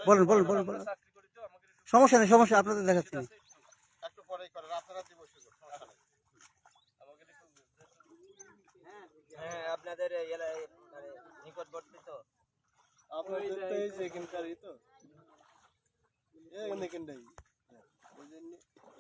বলেন বলেন বলেন বলেন, সমস্যা নেই, সমস্যা আপনাদের দেখাচ্ছি। হ্যাঁ আপনাদের নিকটবর্তী তো আপনাদের তো এই যে এখানকারই তো এখানটাই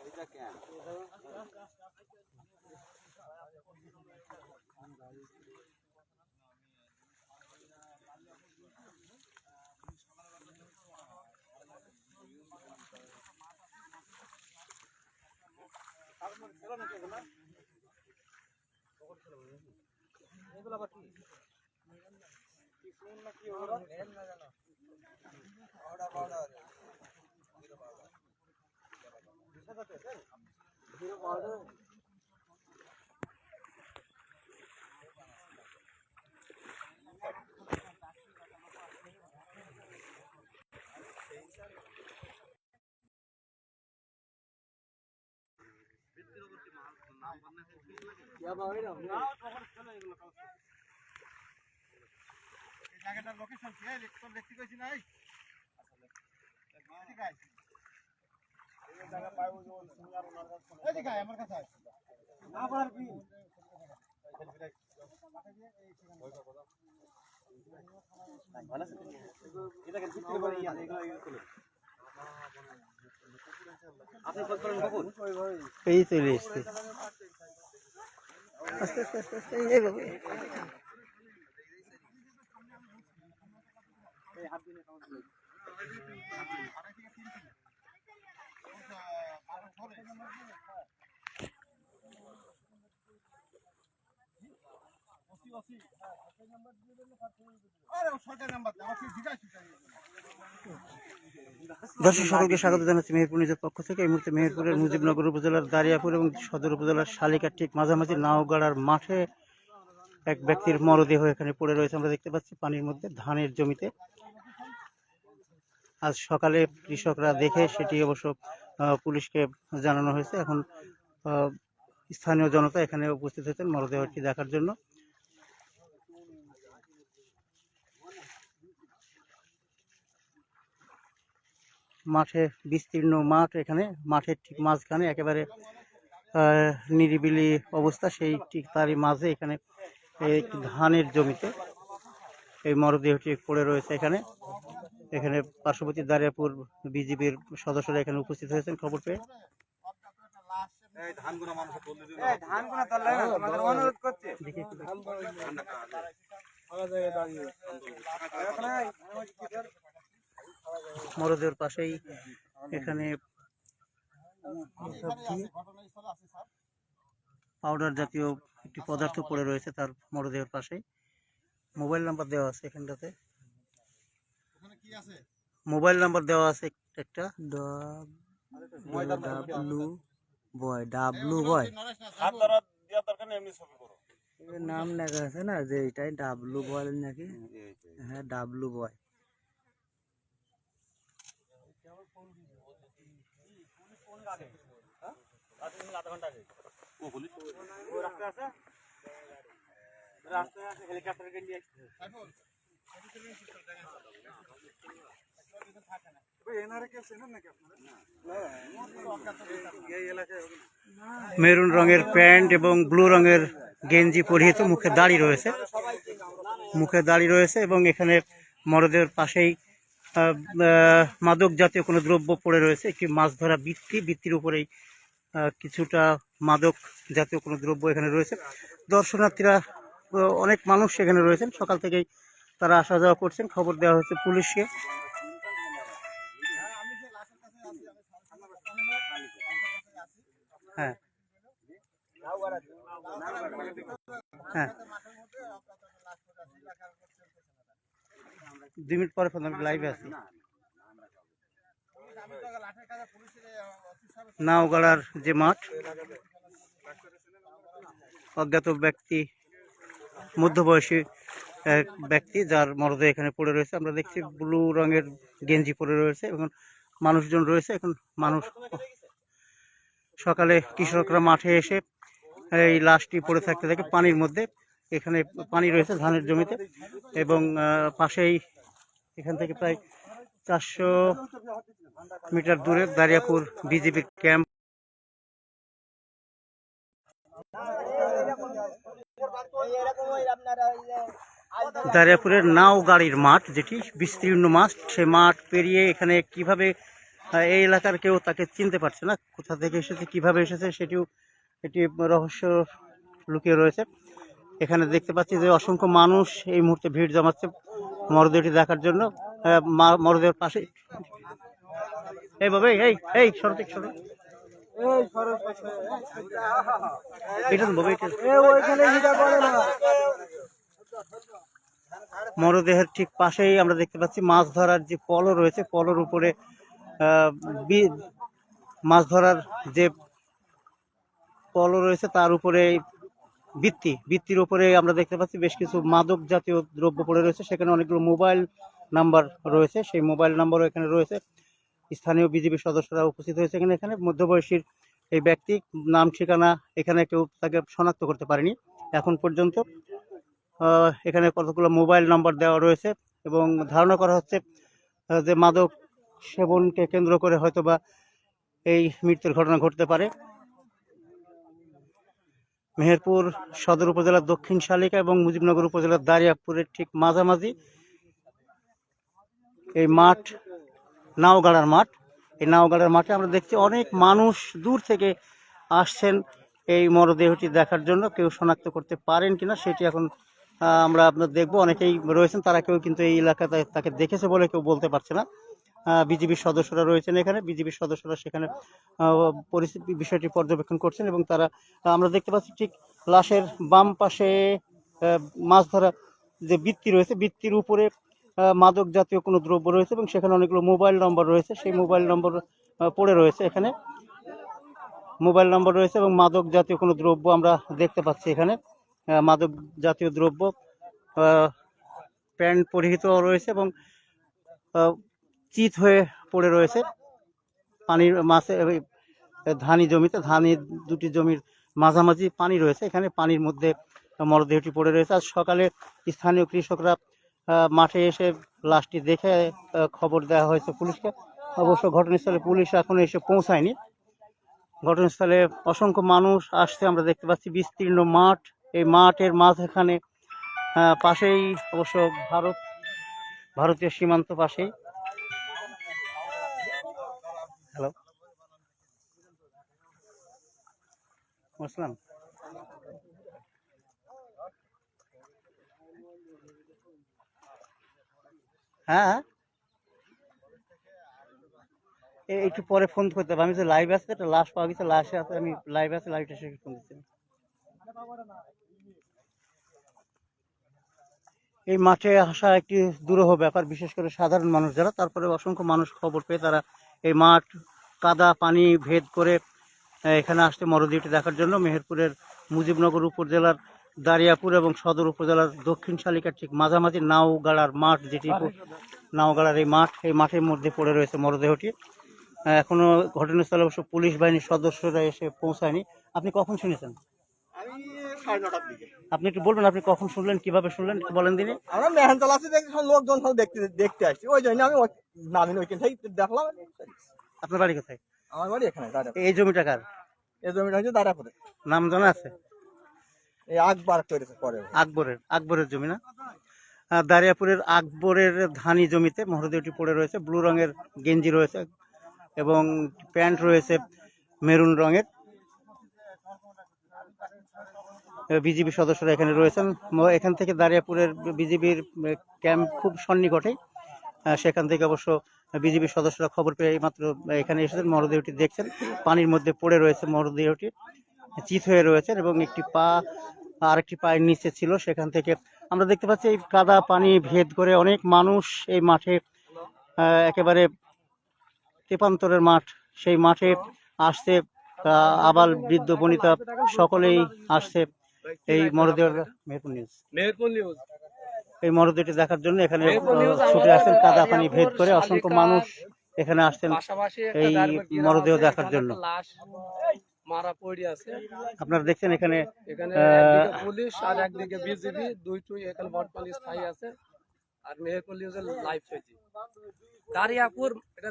এইটা কেন এগুলো আবার কি নাকি ওরা না জানো পাউডার পাউডার জিরো পাউডার क्या बात है ना জায়গাটার লোকেশন কি ইলেকট্রন দেখতে কইছি নাই আসলে ঠিক আছে এই জায়গা পাইবো যে সিনিয়র ওনার কাছে এই দিকে আমার কাছে আছে না পারবি এটাকে ভিতরে করে ইয়া এগুলো আপনি কত করেন বাবু এই চলে এসছে আস্তে আস্তে আস্তে আস্তে এইভাবে। দর্শক সকলকে স্বাগত জানাচ্ছি মেহেরপুর নিউজের পক্ষ থেকে। এই মুহূর্তে মেহেরপুরের মুজিবনগর উপজেলার দারিয়াপুর এবং সদর উপজেলার শালিকার ঠিক মাঝামাঝি নাওগাড়ার মাঠে এক ব্যক্তির মরদেহ এখানে পড়ে রয়েছে আমরা দেখতে পাচ্ছি পানির মধ্যে ধানের জমিতে। আজ সকালে কৃষকরা দেখে সেটি অবশ্য পুলিশকে জানানো হয়েছে। এখন স্থানীয় জনতা এখানে উপস্থিত হয়েছেন মরদেহটি দেখার জন্য। মাঠে বিস্তীর্ণ মাঠ, এখানে মাঠের ঠিক মাঝখানে একেবারে নিরিবিলি অবস্থা, সেই ঠিক তারই মাঝে এখানে ধানের জমিতে এই মরদেহটি পড়ে রয়েছে। এখানে এখানে পার্শ্ববর্তী দারিয়াপুর বিজিবির সদস্যরা এখানে উপস্থিত হয়েছেন খবর পেয়ে। মরদেহের পাশেই এখানে পাউডার জাতীয় একটি পদার্থ পড়ে রয়েছে তার মরদেহের পাশেই। মোবাইল নাম্বার দেওয়া আছে এখানটাতে, মোবাইল নাম্বার দেওয়া আছে একটা। ডাব্লু বয় নাম লেখা আছে না, যে এটাই ডাব্লু বয় নাকি? হ্যাঁ ডাব্লু বয়। মেরুন রঙের প্যান্ট এবং ব্লু রঙের গেঞ্জি পরিহিত, মুখে দাড়ি রয়েছে এবং এখানে মরদেহের পাশেই মাদক জাতীয় কোনো দ্রব্য পড়ে রয়েছে। একটি মাছ ধরা বৃত্তির উপরেই কিছুটা মাদক জাতীয় কোনো দ্রব্য এখানে রয়েছে। দর্শনার্থীরা অনেক মানুষ এখানে রয়েছেন, সকাল থেকেই তারা আসা যাওয়া করছেন। খবর দেওয়া হয়েছে পুলিশকে। হ্যাঁ হ্যাঁ 2 মিনিট পরে ফোন, আমি লাইভে আছি। নাওগাড়ার যে মাঠ, অজ্ঞাত ব্যক্তি, মধ্যবয়সী এক ব্যক্তি যার মরদেহ এখানে পড়ে রয়েছে। আমরা দেখছি ব্লু রঙের গেঞ্জি পরে রয়েছে এবং মানুষজন রয়েছে। এখন মানুষ সকালে কৃষকরা মাঠে এসে এই লাশটি পড়ে থাকতে দেখে পানির মধ্যে। এখানে পানি রয়েছে ধানের জমিতে এবং পাশেই এখান থেকে প্রায় 400 মিটার দূরে দারিয়াপুর বিজিবির ক্যাম্প। দারিয়াপুরের নাও গাড়ির মাঠ, যেটি বিস্তীর্ণ মাঠ, সে মাঠ পেরিয়ে এখানে কিভাবে এই এলাকার কেউ তাকে চিনতে পারছে না, কোথা থেকে এসেছে, কিভাবে এসেছে, সেটিও এটি রহস্য লুকিয়ে রয়েছে। এখানে দেখতে পাচ্ছি যে অসংখ্য মানুষ এই মুহূর্তে ভিড় জমাচ্ছে মরদেহটি দেখার জন্য। মরদেহের পাশে এইভাবে এই এই সরতে সর এটা তো বাবা, এটা মরদেহের ঠিক পাশেই আমরা দেখতে পাচ্ছি মাছ ধরার যে পলো রয়েছে, পলোর উপরে মাছ ধরার যে পলো রয়েছে তার উপরে বৃত্তির উপরে আমরা দেখতে পাচ্ছি বেশ কিছু মাদক জাতীয় দ্রব্য পড়ে রয়েছে। সেখানে অনেকগুলো মোবাইল নাম্বার রয়েছে, সেই মোবাইল নাম্বারও এখানে রয়েছে। স্থানীয় বিজিবি সদস্যরা উপস্থিত হয়েছে এখানে। মধ্যবয়সীর এই ব্যক্তি, নাম ঠিকানা এখানে কেউ তাকে শনাক্ত করতে পারেনি এখন পর্যন্ত। এখানে কতগুলো মোবাইল নাম্বার দেওয়া রয়েছে এবং ধারণা করা হচ্ছে যে মাদক সেবনকে কেন্দ্র করে হয়তোবা এই মৃত্যুর ঘটনা ঘটতে পারে। মেহেরপুর সদর উপজেলার দক্ষিণ শালিকা এবং মুজিবনগর উপজেলার দারিয়াপুরের ঠিক মাঝামাঝি এই মাঠ, নাওগাড়ার মাঠ। এই নাওগাড়ার মাঠে আমরা দেখছি অনেক মানুষ দূর থেকে আসছেন এই মরদেহটি দেখার জন্য। কেউ শনাক্ত করতে পারেন কিনা সেটি এখন আমরা আপনার দেখবো। অনেকেই রয়েছেন, তারা কেউ কিন্তু এই এলাকাতে তাকে দেখেছে বলে কেউ বলতে পারছে না। বিজিবির সদস্যরা রয়েছেন এখানে, বিজিবির সদস্যরা সেখানে পরিস্থিতি বিষয়টি পর্যবেক্ষণ করছেন এবং তারা আমরা দেখতে পাচ্ছি ঠিক লাশের বাম পাশে মাছ ধরা যে বৃত্তি রয়েছে, বৃত্তির উপরে মাদক জাতীয় কোনো দ্রব্য রয়েছে এবং সেখানে অনেকগুলো মোবাইল নম্বর রয়েছে। সেই মোবাইল নম্বর পড়ে রয়েছে এখানে, মোবাইল নম্বর রয়েছে এবং মাদক জাতীয় কোনো দ্রব্য আমরা দেখতে পাচ্ছি এখানে। মাদক জাতীয় দ্রব্য প্যান্ট পরিহিত রয়েছে এবং চিত হয়ে পড়ে রয়েছে পানির মাছে ধানি জমিতে, ধানি দুটি জমির মাঝামাঝি পানি রয়েছে। এখানে পানির মধ্যে মরদেহটি পড়ে রয়েছে। আজ সকালে স্থানীয় কৃষকরা মাঠে এসে লাশটি দেখে খবর দেওয়া হয়েছে পুলিশকে। অবশ্য ঘটনাস্থলে পুলিশ এখনো এসে পৌঁছায়নি। ঘটনাস্থলে অসংখ্য মানুষ আসছে আমরা দেখতে পাচ্ছি, বিস্তীর্ণ মাঠ। এই মাঠের মাঝখানে পাশেই অবশ্য ভারতীয় সীমান্ত পাশেই। হ্যালো, আসসালাম। হ্যাঁ, একটু পরে ফোন করতে হবে। আমি যে লাইভ আছে, একটা লাশ পাওয়া গেছে, লাশে আছে, আমি লাইভ আছে, লাইভটা শেষে ফোন দিচ্ছি। এই মাঠে আসা একটি দুরূহ ব্যাপার, বিশেষ করে সাধারণ মানুষ যারা। তারপরে অসংখ্য মানুষ খবর পেয়ে তারা এই মাঠ, কাদা পানি ভেদ করে এখানে আসছে মরদেহটি দেখার জন্য। মেহেরপুরের মুজিবনগর উপজেলার দারিয়াপুর এবং সদর উপজেলার দক্ষিণ শালিকার ঠিক মাঝামাঝি নাওগাড়ার মাঠ, যেটি নাওগাড়ার এই মাঠ, এই মাঠের মধ্যে পড়ে রয়েছে মরদেহটি। এখনো ঘটনাস্থলে অবশ্য পুলিশ বাহিনীর সদস্যরা এসে পৌঁছায়নি। আপনি কখন শুনেছেন? আমি 9:30টার দিকে। আপনি একটু বলবেন আপনি কখন শুনলেন, কিভাবে শুনলেন, একটু বলেন দিনে। আমরা মেহেন্তাল আছি, দেখছি সব লোকজন সব দেখতে আসছি, ওই জন্য আমি নামিন ওইখান থেকে দেখলাম। আপনার বাড়ি কোথায়? আমার বাড়ি এখানে দাঁড়া। এই জমিটা কার? এই জমিটা হচ্ছে দাঁড়াপুরে। নাম জানা আছে? এই আকবর করেছে পরে। আকবরের জমি না? দারিয়াপুরের আকবরের ধানি জমিতে মরদেহটি পড়ে রয়েছে। ব্লু রঙের গেঞ্জি রয়েছে এবং প্যান্ট রয়েছে মেরুন রঙের। বিজিবি সদস্যরা এখানে রয়েছেন। এখান থেকে দারিয়াপুরের বিজিবির ক্যাম্প খুব সন্নিকটেই। সেখান থেকে অবশ্য বিজিবি সদস্যরা খবর পেয়ে মাত্র এখানে এসেছেন, মরদেহটি দেখছেন। পানির মধ্যে পড়ে রয়েছে মরদেহটি, চিত হয়ে রয়েছে এবং একটি পা আরেকটি পায়ের নিচে ছিল। সেখান থেকে আমরা দেখতে পাচ্ছি এই কাদা পানি ভেদ করে অনেক মানুষ এই মাঠে, একেবারে তেপান্তরের মাঠ, সেই মাঠে আসছে। আবাল বৃদ্ধ বনিতা সকলেই আসছে এই মরদেহ। মেহেরপুর নিউজ এই মরদেহটি দেখার জন্য এখানে ছুটে আসছেন। কাদা পানি ভেদ করে অসংখ্য মানুষ এখানে আসছেন এই মরদেহ দেখার জন্য। মারা পড়ে আছে, আপনারা দেখছেন এখানে পুলিশ আর একদিকে বিজিবি, দুইটুই এখানে বর্তমানে স্থায়ী আছে। আর মেহেরপুর নিউজের লাইভ হয়েছে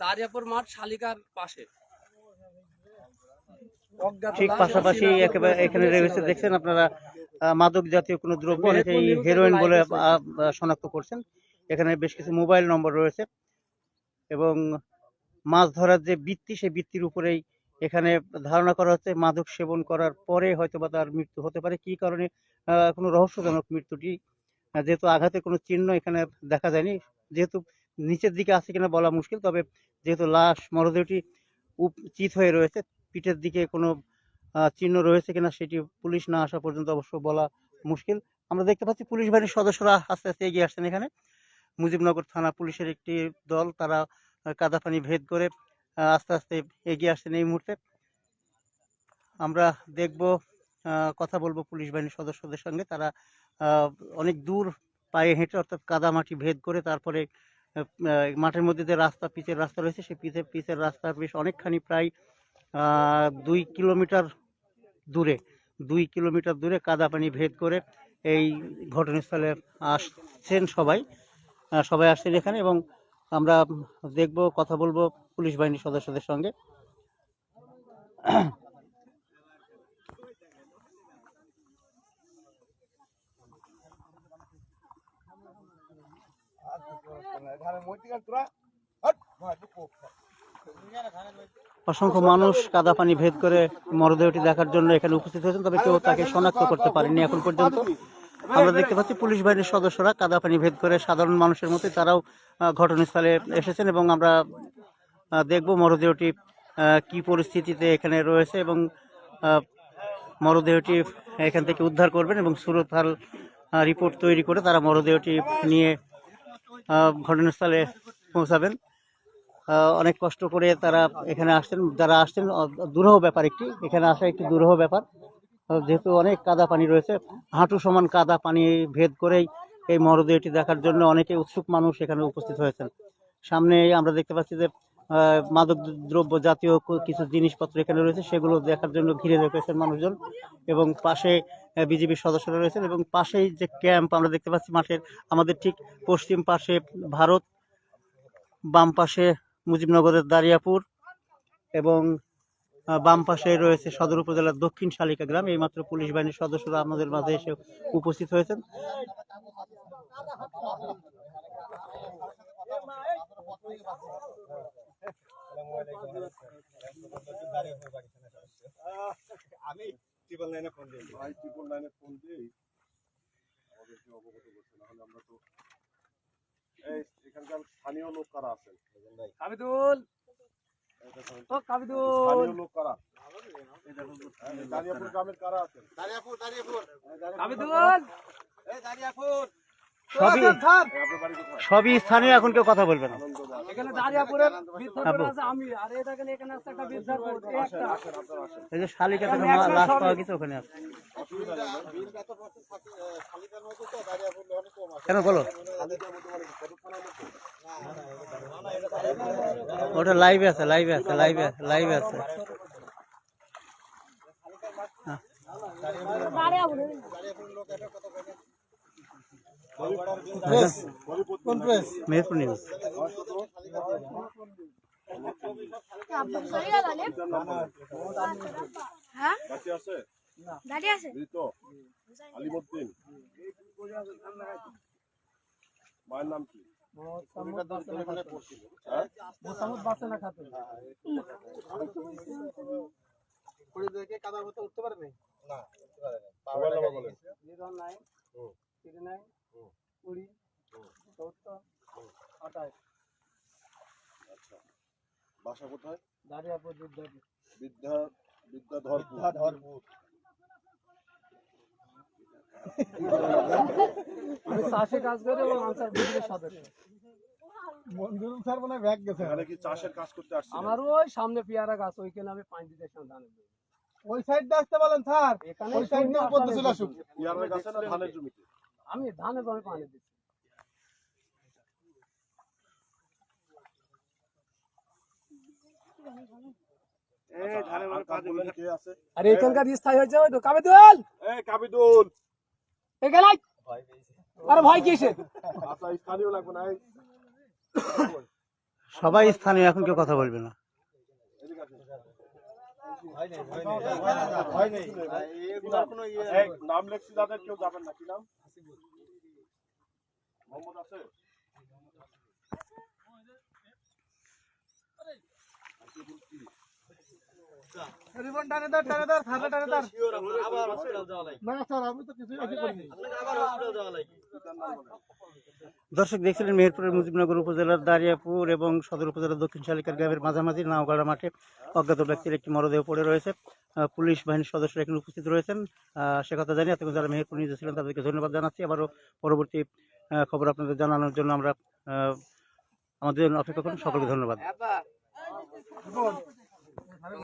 দারিয়াপুর মাঠ শালিকার পাশে ঠিক পাশাপাশি একেবারে এখানে রয়েছে দেখছেন আপনারা মাদক জাতীয় কোনো দ্রব্য, অনেকেই হেরোইন বলে শনাক্ত করছেন। এখানে বেশ কিছু মোবাইল নম্বর রয়েছে এবং মাছ ধরার যে বৃত্তি, সেই বৃত্তির উপরেই এখানে ধারণা করা হচ্ছে মাদক সেবন করার পরে হয়তোবা তার মৃত্যু হতে পারে। কি কারণে কোনো রহস্যজনক মৃত্যুটি, যেহেতু আঘাতের কোনো চিহ্ন এখানে দেখা যায়নি, যেহেতু নিচের দিকে আছে কিনা বলা মুশকিল, তবে যেহেতু লাশ মরদেহটি চিত হয়ে রয়েছে, পিঠের দিকে কোনো চিহ্ন রয়েছে কিনা সেটি পুলিশ না আসা পর্যন্ত অবশ্য বলা মুশকিল। আমরা দেখতে পাচ্ছি পুলিশ বাহিনীর সদস্যরা আস্তে আস্তে এগিয়ে আসছেন। এখানে মুজিবনগর থানা পুলিশের একটি দল, তারা কাদা পানি ভেদ করে আস্তে আস্তে এগিয়ে আসছেন। এই মুহূর্তে আমরা দেখব, কথা বলবো পুলিশ বাহিনীর সদস্যদের সঙ্গে। তারা অনেক দূর পায়ে হেঁটে, অর্থাৎ কাদা মাটি ভেদ করে তারপরে মাঠের মধ্যে যে রাস্তা, পিচের রাস্তা রয়েছে, সেই পিচের রাস্তা বেশ অনেকখানি, প্রায় 2 কিলোমিটার দূরে কাদা পানি ভেদ করে এই ঘটনাস্থলে আসছেন সবাই আসছেন এখানে, এবং আমরা দেখব, কথা বলবো পুলিশ বাহিনীর সদস্যদের সঙ্গে। অসংখ্য মানুষ কাদা পানি ভেদ করে মরদেহটি দেখার জন্য এখানে উপস্থিত হয়েছেন, তবে কেউ তাকে শনাক্ত করতে পারেনি এখন পর্যন্ত। আমরা দেখতে পাচ্ছি পুলিশ বাহিনীর সদস্যরা কাদা পানি ভেদ করে সাধারণ মানুষের মতো তারাও ঘটনাস্থলে এসেছেন, এবং আমরা দেখব মরদেহটি কি পরিস্থিতিতে এখানে রয়েছে, এবং মরদেহটি এখান থেকে উদ্ধার করবেন এবং সুরতহাল রিপোর্ট তৈরি করে তারা মরদেহটি নিয়ে ঘটনাস্থলে পৌঁছাবেন। অনেক কষ্ট করে তারা এখানে আসছেন, যারা আসছেন দুরূহ ব্যাপার, এখানে আসা একটি দুরূহ ব্যাপার, যেহেতু অনেক কাদা পানি রয়েছে, হাঁটু সমান কাদা পানি ভেদ করেই এই মরদেহটি দেখার জন্য অনেকে উৎসুক মানুষ এখানে উপস্থিত হয়েছেন। সামনে আমরা দেখতে পাচ্ছি যে মাদক দ্রব্য জাতীয় কিছু জিনিসপত্র এখানে রয়েছে, সেগুলো দেখার জন্য ঘিরে রেখেছেন মানুষজন, এবং পাশে বিজিবির সদস্যরা রয়েছেন, এবং পাশেই যে ক্যাম্প আমরা দেখতে পাচ্ছি মাঠের, আমাদের ঠিক পশ্চিম পাশে ভারত, বাম পাশে মুজিবনগরের দারিয়াপুর, এবং বাম পাশে রয়েছে সদর উপজেলার দক্ষিণ শালিকা গ্রাম। এইমাত্র পুলিশ বাহিনীর সদস্যরা আমাদের মাঝে এসে উপস্থিত হয়েছেন। আমি ট্রিপল লাইনে ফোন দিই, ভাই ট্রিপল লাইনে ফোন দিই, আমাদেরকে অবগত করছে, না হলে আমরা তো এই এখানকার স্থানীয় লোক কারা আছেন? কাবিদুল, ও কাবিদুল, স্থানীয় লোক কারা? দারিয়াপুর গ্রামের কারা আছেন? কাবিদুল, এই দারিয়াপুর সবই স্থানীয়, এখন কেউ কথা বলবে না। এখানে দারিয়াপুরের বিদ্যাপুর আছে, আমি আর এখানে আছে একটা বিদ্যাপুর, এই যে শালিকা থেকে লাশ পাওয়া গেছে, ওখানে আছে। কেন বলো, ওটা লাইভে আছে। মেহেরপুর নিউজ। আলিমুদ্দিন, মায়ের নাম কি? উঠতে পারবে না, মোবাইল নাম্বার বলেন। 09 39 20 70 28। আচ্ছা, বাসা কোথায়? দারিয়াপুর বিদ্যাধরপুর। আমি চাষে কাজ করি এবং আনসার বিদ্যুতের সদস্য। মঞ্জুরুল স্যার মনে হয় ব্যাগ গেছে। এখানে কি চাষের কাজ করতে আসছে? আমার ওই সামনে পেয়ারা গাছ, ওইখানে আমি পানি দিতে ধানের জমি। ওই সাইডটা আসতে বলেন স্যার, এখানে ওই সাইড দিয়ে উপর দিয়ে চলে আসুন। পেয়ারা গাছে না ধানের জমিতে? আমি ধানের জমি পানি দিচ্ছি। আর এখানকার স্থায়ী হয়েছে ওই তো কাবিদুল, কাবিদুল এখানে আরে ভয় কিসে? আচ্ছা স্থানীয় লাগবে না এই সবাই স্থানীয়, এখন কেউ কথা বলবে না। এদিকে আসেন। এই নাম লেখছি যাদের কেউ যাবেন না, কি নাম? মোহাম্মদ আছে? দর্শক দেখছিলেন মেহেরপুরের মুজিবনগর উপজেলার দারিয়াপুর এবং সদর উপজেলার দক্ষিণ শালিকার গ্রামের মাঝামাঝি নাওগাড়া মাঠে অজ্ঞাত ব্যক্তির একটি মরদেহ পড়ে রয়েছে। পুলিশ বাহিনীর সদস্যরা এখানে উপস্থিত রয়েছেন। সে কথা জানি এতক্ষণ যারা মেহেরপুর নিউজে ছিলেন তাদেরকে ধন্যবাদ জানাচ্ছি। আবারও পরবর্তী খবর আপনাদের জানানোর জন্য আমরা আমাদের জন্য অপেক্ষা করুন। সকলকে ধন্যবাদ।